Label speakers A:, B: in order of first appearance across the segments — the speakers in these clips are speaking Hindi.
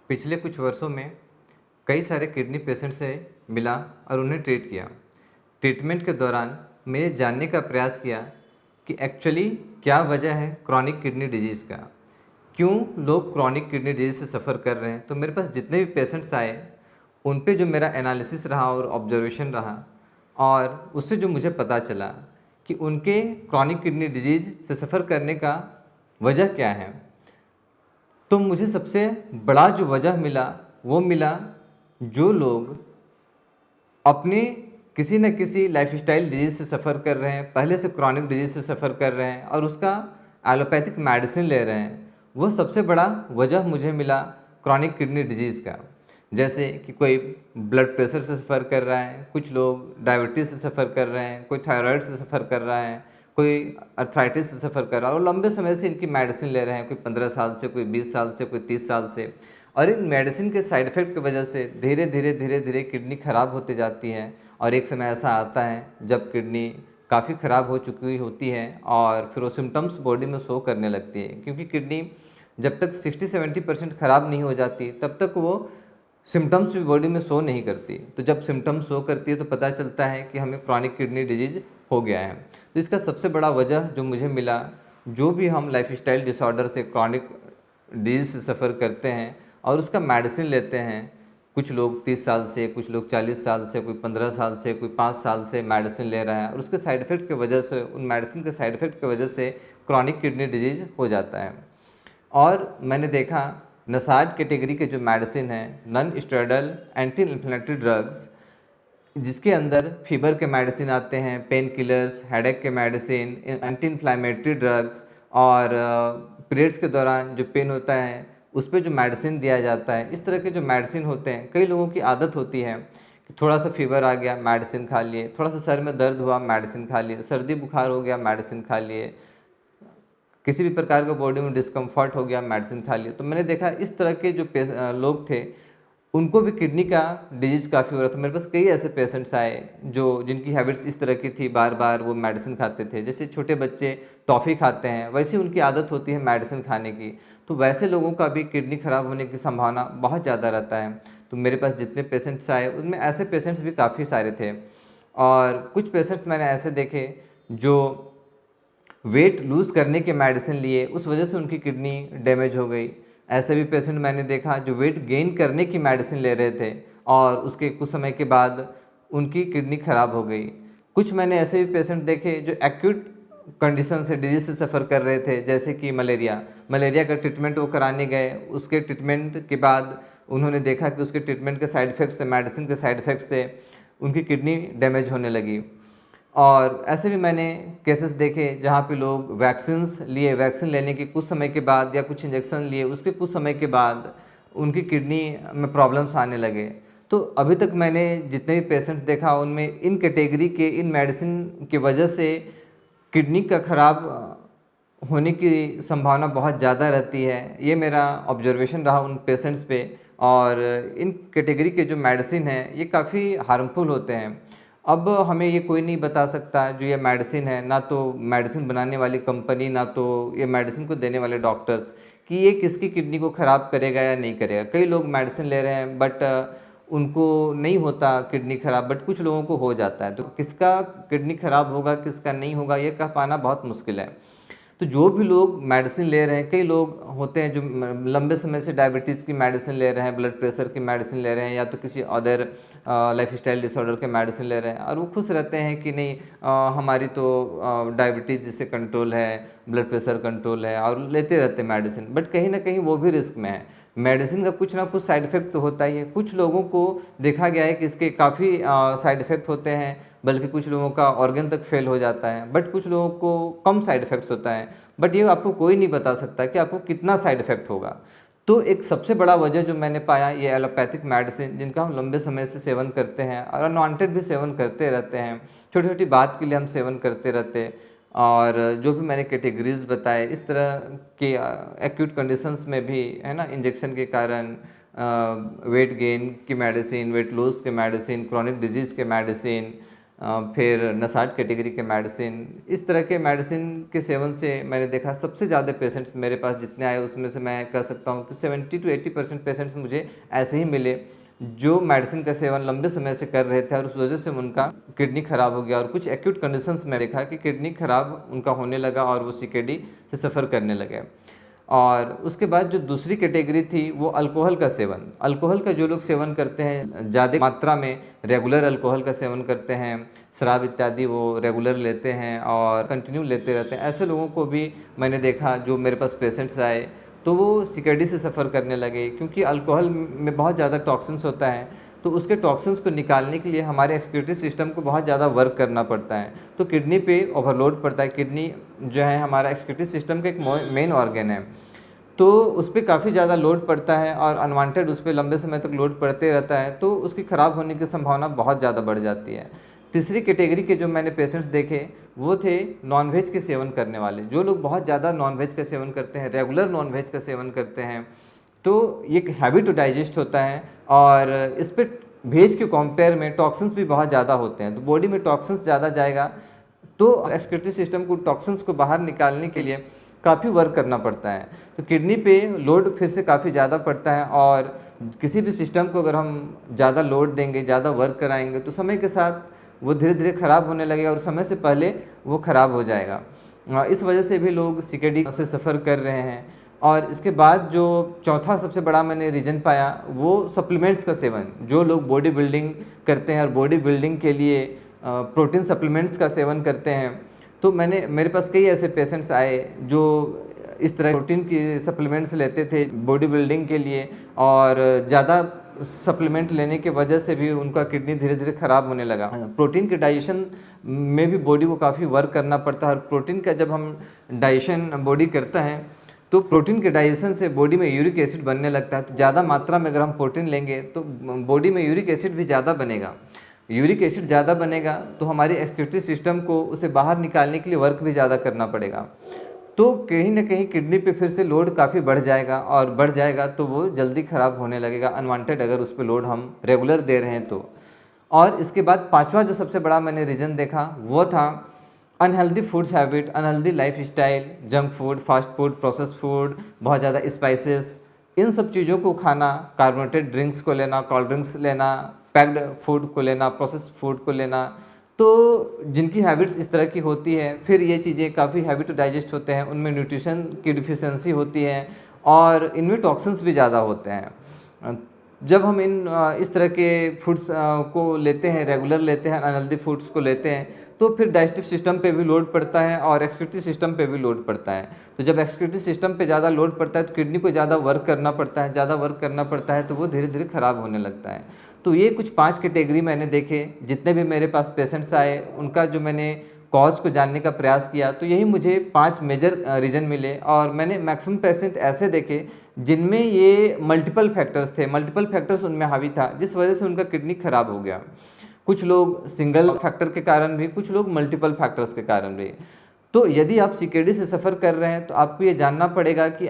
A: पिछले कुछ वर्षों में कई सारे किडनी पेशेंट से मिला और उन्हें ट्रीट किया। ट्रीटमेंट के दौरान मैंने जानने का प्रयास किया कि एक्चुअली क्या वजह है क्रॉनिक किडनी डिजीज़ का, क्यों लोग क्रॉनिक किडनी डिजीज़ से सफ़र कर रहे हैं। तो मेरे पास जितने भी पेशेंट्स आए उन पे जो मेरा एनालिसिस रहा और ऑब्जर्वेशन रहा, और उससे जो मुझे पता चला कि उनके क्रॉनिक किडनी डिजीज़ से सफ़र करने का वजह क्या है, तो मुझे सबसे बड़ा जो वजह मिला वो मिला, जो लोग अपने किसी न किसी लाइफस्टाइल डिजीज़ से सफ़र कर रहे हैं, पहले से क्रॉनिक डिजीज़ से सफ़र कर रहे हैं और उसका एलोपैथिक मेडिसिन ले रहे हैं, वो सबसे बड़ा वजह मुझे मिला क्रॉनिक किडनी डिजीज़ का। जैसे कि कोई ब्लड प्रेशर से सफ़र कर रहा है, कुछ लोग डायबिटीज़ से सफ़र कर रहे हैं, कोई थायराइड से सफ़र कर रहा है, कोई अर्थराइटिस से सफ़र कर रहा है और लंबे समय से इनकी मेडिसिन ले रहे हैं, कोई 15 साल से, कोई 20 साल से, कोई 30 साल से। और इन मेडिसिन के साइड इफ़ेक्ट की वजह से धीरे धीरे धीरे धीरे किडनी ख़राब होती जाती है और एक समय ऐसा आता है जब किडनी काफ़ी ख़राब हो चुकी होती है और फिर वो सिम्टम्स बॉडी में शो करने लगती है, क्योंकि किडनी जब तक 60-70% ख़राब नहीं हो जाती तब तक वो सिम्टम्स भी बॉडी में शो नहीं करती। तो जब सिम्टम्स शो करती है तो पता चलता है कि हमें क्रॉनिक किडनी डिजीज़ हो गया है। तो इसका सबसे बड़ा वजह जो मुझे मिला, जो भी हम लाइफस्टाइल डिसऑर्डर से क्रॉनिक डिजीज़ से सफ़र करते हैं और उसका मेडिसिन लेते हैं, कुछ लोग 30 साल से, कुछ लोग 40 साल से, कोई 15 साल से, कोई 5 साल से मेडिसिन ले रहा है और उसके साइड इफ़ेक्ट की वजह से, उन मेडिसिन के साइड इफ़ेक्ट की वजह से क्रॉनिक किडनी डिजीज़ हो जाता है। और मैंने देखा नसाज कैटेगरी के जो मेडिसिन हैं, non steroidal anti inflammatory drugs, जिसके अंदर फीवर के मेडिसिन आते हैं, पेन किलर्स, हेडेक के मेडिसिन, एंटी इन्फ्लेमेटरी ड्रग्स और पीरियड्स के दौरान जो पेन होता है उस पर जो मेडिसिन दिया जाता है। इस तरह के जो मेडिसिन होते हैं, कई लोगों की आदत होती है कि थोड़ा सा फीवर आ गया मेडिसिन खा लिए, थोड़ा सा सर में दर्द हुआ मेडिसिन खा लिए, सर्दी बुखार हो गया मेडिसिन खा लिए, किसी भी प्रकार का बॉडी में डिस्कम्फर्ट हो गया मेडिसिन खा लिए। तो मैंने देखा इस तरह के जो लोग थे उनको भी किडनी का डिजीज़ काफ़ी हो रहा था। मेरे पास कई ऐसे पेशेंट्स आए जो जिनकी हैबिट्स इस तरह की थी, बार बार वो मेडिसिन खाते थे। जैसे छोटे बच्चे टॉफ़ी खाते हैं, वैसे उनकी आदत होती है मेडिसिन खाने की। तो वैसे लोगों का भी किडनी ख़राब होने की संभावना बहुत ज़्यादा रहता है। तो मेरे पास जितने पेशेंट्स आए उनमें ऐसे पेशेंट्स भी काफ़ी सारे थे और कुछ पेशेंट्स मैंने ऐसे देखे जो वेट लूज़ करने के मेडिसिन लिए, उस वजह से उनकी किडनी डैमेज हो गई। ऐसे भी पेशेंट मैंने देखा जो वेट गेन करने की मेडिसिन ले रहे थे और उसके कुछ समय के बाद उनकी किडनी ख़राब हो गई। कुछ मैंने ऐसे भी पेशेंट देखे जो एक्यूट कंडीशन से, डिजीज से सफ़र कर रहे थे, जैसे कि मलेरिया का ट्रीटमेंट वो कराने गए। उसके ट्रीटमेंट के बाद उन्होंने देखा कि उसके ट्रीटमेंट के साइड इफ़ेक्ट से, मेडिसिन के साइड इफ़ेक्ट से उनकी किडनी डैमेज होने लगी। और ऐसे भी मैंने केसेस देखे जहाँ पे लोग वैक्सीन लेने के कुछ समय के बाद या कुछ इंजेक्शन लिए उसके कुछ समय के बाद उनकी किडनी में प्रॉब्लम्स आने लगे। तो अभी तक मैंने जितने भी पेशेंट्स देखा उनमें इन कैटेगरी के, इन मेडिसिन की वजह से किडनी का ख़राब होने की संभावना बहुत ज़्यादा रहती है। ये मेरा ऑब्जर्वेशन रहा उन पेशेंट्स पे। और इन कैटेगरी के जो मेडिसिन हैं ये काफ़ी हार्मफुल होते हैं। अब हमें ये कोई नहीं बता सकता जो ये मेडिसिन है, ना तो मेडिसिन बनाने वाली कंपनी, ना तो ये मेडिसिन को देने वाले डॉक्टर्स, कि ये किसकी किडनी को ख़राब करेगा या नहीं करेगा। कई लोग मेडिसिन ले रहे हैं बट उनको नहीं होता किडनी ख़राब, बट कुछ लोगों को हो जाता है। तो किसका किडनी ख़राब होगा, किसका नहीं होगा, ये कह पाना बहुत मुश्किल है। तो जो भी लोग मेडिसिन ले रहे हैं, कई लोग होते हैं जो लंबे समय से डायबिटीज़ की मेडिसिन ले रहे हैं, ब्लड प्रेशर की मेडिसिन ले रहे हैं या तो किसी अदर लाइफस्टाइल डिसऑर्डर के मेडिसिन ले रहे हैं और वो खुश रहते हैं कि नहीं हमारी तो डायबिटीज़ जिससे कंट्रोल है, ब्लड प्रेशर कंट्रोल है, और लेते रहते हैं मेडिसिन। बट कहीं ना कहीं वो भी रिस्क में है। मेडिसिन का कुछ ना कुछ साइड इफ़ेक्ट तो होता ही है। कुछ लोगों को देखा गया है कि इसके काफ़ी साइड इफ़ेक्ट होते हैं, बल्कि कुछ लोगों का ऑर्गन तक फेल हो जाता है, बट कुछ लोगों को कम साइड इफ़ेक्ट्स होता है। बट ये आपको कोई नहीं बता सकता कि आपको कितना साइड इफ़ेक्ट होगा। तो एक सबसे बड़ा वजह जो मैंने पाया, ये एलोपैथिक मेडिसिन जिनका हम लंबे समय से सेवन करते हैं और अनवांटेड भी सेवन करते रहते हैं, छोटी छोटी बात के लिए हम सेवन करते रहते हैं। और जो भी मैंने कैटेगरीज बताए, इस तरह के एक्यूट कंडीशंस में भी है ना, इंजेक्शन के कारण वेट गेन की मेडिसिन, वेट लॉस के मेडिसिन, क्रॉनिक डिजीज़ के मेडिसिन, फिर नसाट कैटेगरी के मेडिसिन, इस तरह के मेडिसिन के सेवन से मैंने देखा सबसे ज़्यादा पेशेंट्स मेरे पास जितने आए उसमें से मैं कह सकता हूँ कि 70 to 80% पेशेंट्स मुझे ऐसे ही मिले जो मेडिसिन का सेवन लंबे समय से कर रहे थे और उस वजह से उनका किडनी ख़राब हो गया। और कुछ एक्यूट कंडीशंस में देखा कि किडनी ख़राब उनका होने लगा और वो सीकेडी से सफ़र करने लगे। और उसके बाद जो दूसरी कैटेगरी थी वो अल्कोहल का सेवन। अल्कोहल का जो लोग सेवन करते हैं ज़्यादा मात्रा में, रेगुलर अल्कोहल का सेवन करते हैं, शराब इत्यादि वो रेगुलर लेते हैं और कंटिन्यू लेते रहते हैं, ऐसे लोगों को भी मैंने देखा जो मेरे पास पेशेंट्स आए तो वो सीकेडी से सफ़र करने लगे। क्योंकि अल्कोहल में बहुत ज़्यादा टॉक्सिन्स होता है, तो उसके टॉक्सिन्स को निकालने के लिए हमारे एक्सक्रीटरी सिस्टम को बहुत ज़्यादा वर्क करना पड़ता है, तो किडनी पे ओवरलोड पड़ता है। किडनी जो है हमारा एक्सक्रीटरी सिस्टम का एक मेन ऑर्गन है, तो उस पर काफ़ी ज़्यादा लोड पड़ता है और अनवांटेड उस पर लंबे समय तक लोड पड़ते रहता है, तो उसकी ख़राब होने की संभावना बहुत ज़्यादा बढ़ जाती है। तीसरी कैटेगरी के जो मैंने पेशेंट्स देखे वो थे नॉनवेज के सेवन करने वाले। जो लोग बहुत ज़्यादा नॉनवेज का सेवन करते हैं, रेगुलर नॉनवेज का सेवन करते हैं, तो ये एक हैवी टू डाइजेस्ट होता है और इस पर वेज के कंपेयर में टॉक्सिन्स भी बहुत ज़्यादा होते हैं, तो बॉडी में टॉक्सिन्स ज़्यादा जाएगा तो एक्सक्रीटरी सिस्टम को टॉक्सिन्स को बाहर निकालने के लिए काफ़ी वर्क करना पड़ता है, तो किडनी पे लोड फिर से काफ़ी ज़्यादा पड़ता है। और किसी भी सिस्टम को अगर हम ज़्यादा लोड देंगे, ज़्यादा वर्क कराएंगे तो समय के साथ वो धीरे धीरे ख़राब होने लगेगा और समय से पहले वो ख़राब हो जाएगा। इस वजह से भी लोग सीकेडी से सफ़र कर रहे हैं। और इसके बाद जो चौथा सबसे बड़ा मैंने रीज़न पाया वो सप्लीमेंट्स का सेवन। जो लोग बॉडी बिल्डिंग करते हैं और बॉडी बिल्डिंग के लिए प्रोटीन सप्लीमेंट्स का सेवन करते हैं, तो मेरे पास कई ऐसे पेशेंट्स आए जो इस तरह प्रोटीन की सप्लीमेंट्स लेते थे बॉडी बिल्डिंग के लिए, और ज़्यादा सप्लीमेंट लेने की वजह से भी उनका किडनी धीरे धीरे ख़राब होने लगा। प्रोटीन के डाइजेशन में भी बॉडी को काफ़ी वर्क करना पड़ता है, और प्रोटीन का जब हम डाइजेशन बॉडी करता है तो प्रोटीन के डाइजेशन से बॉडी में यूरिक एसिड बनने लगता है। तो ज़्यादा मात्रा में अगर हम प्रोटीन लेंगे तो बॉडी में यूरिक एसिड भी ज़्यादा बनेगा। यूरिक एसिड ज़्यादा बनेगा तो हमारी एक्सक्रीटरी सिस्टम को उसे बाहर निकालने के लिए वर्क भी ज़्यादा करना पड़ेगा, तो कहीं ना कहीं किडनी पे फिर से लोड काफ़ी बढ़ जाएगा, और बढ़ जाएगा तो वो जल्दी ख़राब होने लगेगा अनवांटेड अगर उस पर लोड हम रेगुलर दे रहे हैं तो। और इसके बाद पांचवा जो सबसे बड़ा मैंने रीज़न देखा वो था unhealthy foods habit, unhealthy life style, junk food, fast food, process food, बहुत ज़्यादा स्पाइसेस, इन सब चीज़ों को खाना, कार्बोनेटेड ड्रिंक्स को लेना, कोल्ड ड्रिंक्स लेना, पैक्ड फूड को लेना, प्रोसेस फूड को लेना, तो जिनकी हैबिट्स इस तरह की होती है फिर ये चीज़ें काफ़ी हैवी टू डाइजेस्ट होते हैं, उनमें न्यूट्रिशन की डिफिशियंसी होती है और इनमें टॉक्सिन्स भी ज़्यादा होते हैं। जब हम इस तरह के फूड्स को लेते हैं, रेगुलर लेते हैं, अनहेल्दी फूड्स को लेते हैं, तो फिर डाइजेस्टिव सिस्टम पे भी लोड पड़ता है और एक्सक्रीटरी सिस्टम पे भी लोड पड़ता है। तो जब एक्सक्रीटरी सिस्टम पे ज़्यादा लोड पड़ता है तो किडनी को ज़्यादा वर्क करना पड़ता है, ज़्यादा वर्क करना पड़ता है तो वो धीरे धीरे ख़राब होने लगता है। तो ये कुछ 5 कैटेगरी मैंने देखे, जितने भी मेरे पास पेशेंट्स आए उनका जो मैंने कॉज को जानने का प्रयास किया तो यही मुझे 5 मेजर रीज़न मिले। और मैंने मैक्सिमम पेशेंट ऐसे देखे जिनमें ये मल्टीपल फैक्टर्स थे, मल्टीपल फैक्टर्स उनमें हावी था जिस वजह से उनका किडनी ख़राब हो गया। कुछ लोग सिंगल फैक्टर के कारण भी, कुछ लोग मल्टीपल फैक्टर्स के कारण भी। तो यदि आप सीकेडी से सफ़र कर रहे हैं तो आपको ये जानना पड़ेगा कि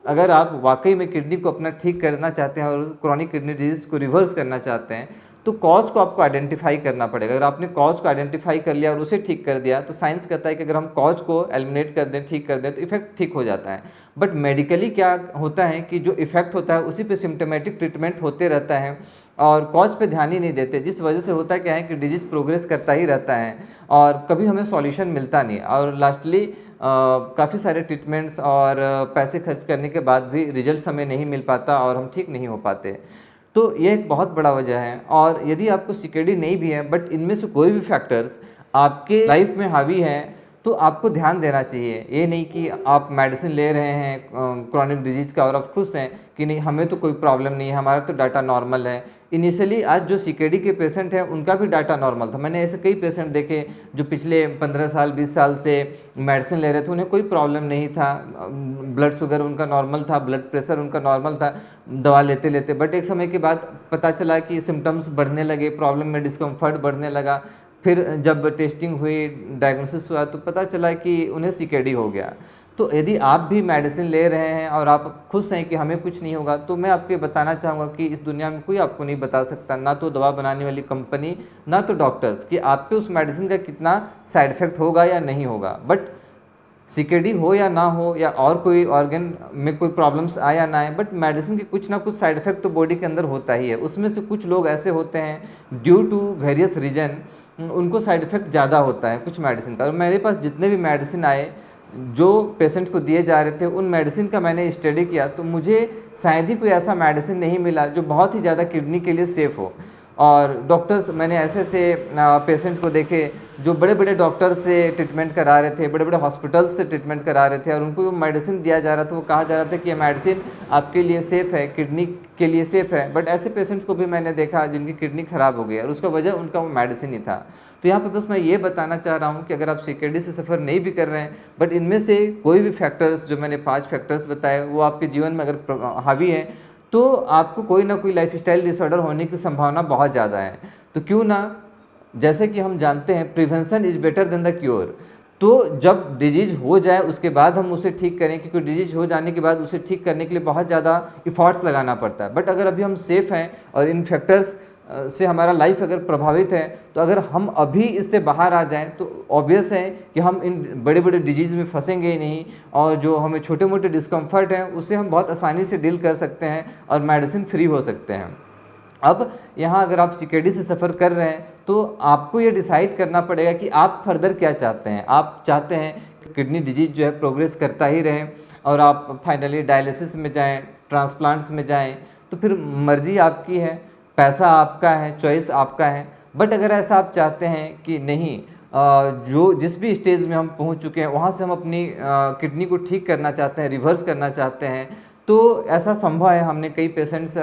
A: अगर आप वाकई में किडनी को अपना ठीक करना चाहते हैं और क्रॉनिक किडनी डिजीज़ को रिवर्स करना चाहते हैं तो कॉज को आपको आइडेंटिफाई करना पड़ेगा। अगर आपने कॉज को आइडेंटिफाई कर लिया और उसे ठीक कर दिया तो साइंस कहता है कि अगर हम कॉज को एलिमिनेट कर दें, ठीक कर दें तो इफेक्ट ठीक हो जाता है। बट मेडिकली क्या होता है कि जो इफेक्ट होता है उसी पे सिम्टोमेटिक ट्रीटमेंट होते रहता है और कॉज पे ध्यान ही नहीं देते, जिस वजह से होता क्या है कि डिजीज प्रोग्रेस करता ही रहता है और कभी हमें सॉल्यूशन मिलता नहीं और लास्टली काफ़ी सारे ट्रीटमेंट्स और पैसे खर्च करने के बाद भी रिजल्ट हमें नहीं मिल पाता और हम ठीक नहीं हो पाते। तो ये एक बहुत बड़ा वजह है। और यदि आपको सीकेडी नहीं भी है बट इनमें से कोई भी फैक्टर्स आपके लाइफ में हावी है तो आपको ध्यान देना चाहिए। ये नहीं कि आप मेडिसिन ले रहे हैं क्रॉनिक डिजीज़ का और आप खुश हैं कि नहीं हमें तो कोई प्रॉब्लम नहीं है, हमारा तो डाटा नॉर्मल है। इनिशियली आज जो सीकेडी के पेशेंट हैं उनका भी डाटा नॉर्मल था। मैंने ऐसे कई पेशेंट देखे जो पिछले 15 साल 20 साल से मेडिसिन ले रहे थे, उन्हें कोई प्रॉब्लम नहीं था, ब्लड शुगर उनका नॉर्मल था, ब्लड प्रेशर उनका नॉर्मल था दवा लेते लेते। बट एक समय के बाद पता चला कि सिम्टम्स बढ़ने लगे, प्रॉब्लम में डिस्कम्फर्ट बढ़ने लगा। फिर जब टेस्टिंग हुई, डायग्नोसिस हुआ तो पता चला कि उन्हें सीकेडी हो गया। तो यदि आप भी मेडिसिन ले रहे हैं और आप खुश हैं कि हमें कुछ नहीं होगा, तो मैं आपको बताना चाहूँगा कि इस दुनिया में कोई आपको नहीं बता सकता, ना तो दवा बनाने वाली कंपनी, ना तो डॉक्टर्स, कि आप पे उस मेडिसिन का कितना साइड इफ़ेक्ट होगा या नहीं होगा। बट सीकेडी हो या ना हो, या और कोई ऑर्गन में कोई प्रॉब्लम्स आए या ना आए, बट मेडिसिन के कुछ ना कुछ साइड इफ़ेक्ट तो बॉडी के अंदर होता ही है। उसमें से कुछ लोग ऐसे होते हैं ड्यू टू वेरियस रीजन, उनको साइड इफ़ेक्ट ज़्यादा होता है कुछ मेडिसिन का। और मेरे पास जितने भी मेडिसिन आए जो पेशेंट को दिए जा रहे थे, उन मेडिसिन का मैंने स्टडी किया तो मुझे शायद ही कोई ऐसा मेडिसिन नहीं मिला जो बहुत ही ज़्यादा किडनी के लिए सेफ़ हो। और डॉक्टर्स, मैंने ऐसे ऐसे पेशेंट्स को देखे जो बड़े बड़े डॉक्टर से ट्रीटमेंट करा रहे थे, बड़े बड़े हॉस्पिटल्स से ट्रीटमेंट करा रहे थे, और उनको जो मेडिसिन दिया जा रहा था वो कहा जा रहा था कि ये मेडिसिन आपके लिए सेफ़ है, किडनी के लिए सेफ़ है। बट ऐसे पेशेंट्स को भी मैंने देखा जिनकी किडनी ख़राब हो गई और उसका वजह उनका वो मेडिसिन ही था। तो यहाँ पे बस मैं ये बताना चाह रहा हूँ कि अगर आप सीकेडी से सफ़र नहीं भी कर रहे हैं, बट इनमें से कोई भी फैक्टर्स, जो मैंने 5 फैक्टर्स बताए, वो आपके जीवन में अगर हावी है, तो आपको कोई ना कोई लाइफस्टाइल डिसऑर्डर होने की संभावना बहुत ज़्यादा है। तो क्यों ना, जैसे कि हम जानते हैं prevention is better than the cure. तो जब डिजीज़ हो जाए उसके बाद हम उसे ठीक करें, क्योंकि डिजीज़ हो जाने के बाद उसे ठीक करने के लिए बहुत ज़्यादा इफ़ॉर्ट्स लगाना पड़ता है। बट अगर अभी हम सेफ़ हैं और इन फैक्टर्स से हमारा लाइफ अगर प्रभावित है, तो अगर हम अभी इससे बाहर आ जाएं तो ऑब्वियस है कि हम इन बड़े बड़े डिजीज़ में फंसेंगे ही नहीं, और जो हमें छोटे मोटे डिस्कम्फर्ट हैं उसे हम बहुत आसानी से डील कर सकते हैं और मेडिसिन फ्री हो सकते हैं। अब यहाँ अगर आप सीकेडी से सफ़र कर रहे हैं तो आपको ये डिसाइड करना पड़ेगा कि आप फर्दर क्या चाहते हैं। आप चाहते हैं कि किडनी डिजीज़ जो है प्रोग्रेस करता ही रहे और आप फाइनली डायलिसिस में जाएं, ट्रांसप्लांट्स में जाएं, तो फिर मर्ज़ी आपकी है, पैसा आपका है, चॉइस आपका है। बट अगर ऐसा आप चाहते हैं कि नहीं, जो जिस भी स्टेज में हम पहुंच चुके हैं वहां से हम अपनी किडनी को ठीक करना चाहते हैं, रिवर्स करना चाहते हैं, तो ऐसा संभव है। हमने कई पेशेंट्स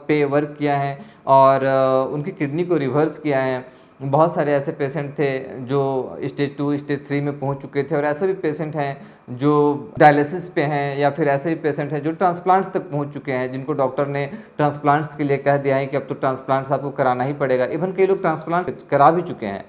A: पे वर्क किया है और उनकी किडनी को रिवर्स किया है। बहुत सारे ऐसे पेशेंट थे जो स्टेज 2, स्टेज 3 में पहुंच चुके थे, और ऐसे भी पेशेंट हैं जो डायलिसिस पे हैं, या फिर ऐसे भी पेशेंट हैं जो ट्रांसप्लांट्स तक पहुंच चुके हैं, जिनको डॉक्टर ने ट्रांसप्लांट्स के लिए कह दिया है कि अब तो ट्रांसप्लांट्स आपको कराना ही पड़ेगा। इवन कई लोग ट्रांसप्लांट करा भी चुके हैं,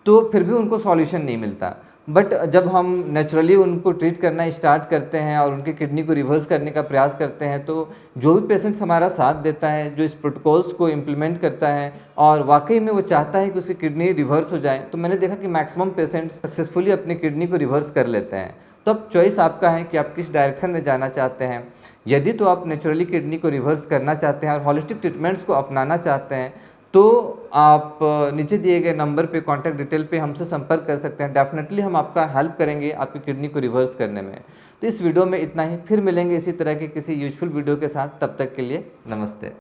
A: तो फिर भी उनको सॉल्यूशन नहीं मिलता। बट जब हम नेचुरली उनको ट्रीट करना स्टार्ट करते हैं और उनकी किडनी को रिवर्स करने का प्रयास करते हैं, तो जो भी पेशेंट्स हमारा साथ देता है, जो इस प्रोटोकॉल्स को इम्प्लीमेंट करता है और वाकई में वो चाहता है कि उसकी किडनी रिवर्स हो जाए, तो मैंने देखा कि मैक्सिमम पेशेंट्स सक्सेसफुली अपनी किडनी को रिवर्स कर लेते हैं। तो अब चॉइस आपका है कि आप किस डायरेक्शन में जाना चाहते हैं। यदि तो आप नेचुरली किडनी को रिवर्स करना चाहते हैं और हॉलिस्टिक ट्रीटमेंट्स को अपनाना चाहते हैं, तो आप नीचे दिए गए नंबर पे, कॉन्टैक्ट डिटेल पे हमसे संपर्क कर सकते हैं। डेफिनेटली हम आपका हेल्प करेंगे आपकी किडनी को रिवर्स करने में। तो इस वीडियो में इतना ही, फिर मिलेंगे इसी तरह के किसी यूजफुल वीडियो के साथ। तब तक के लिए नमस्ते।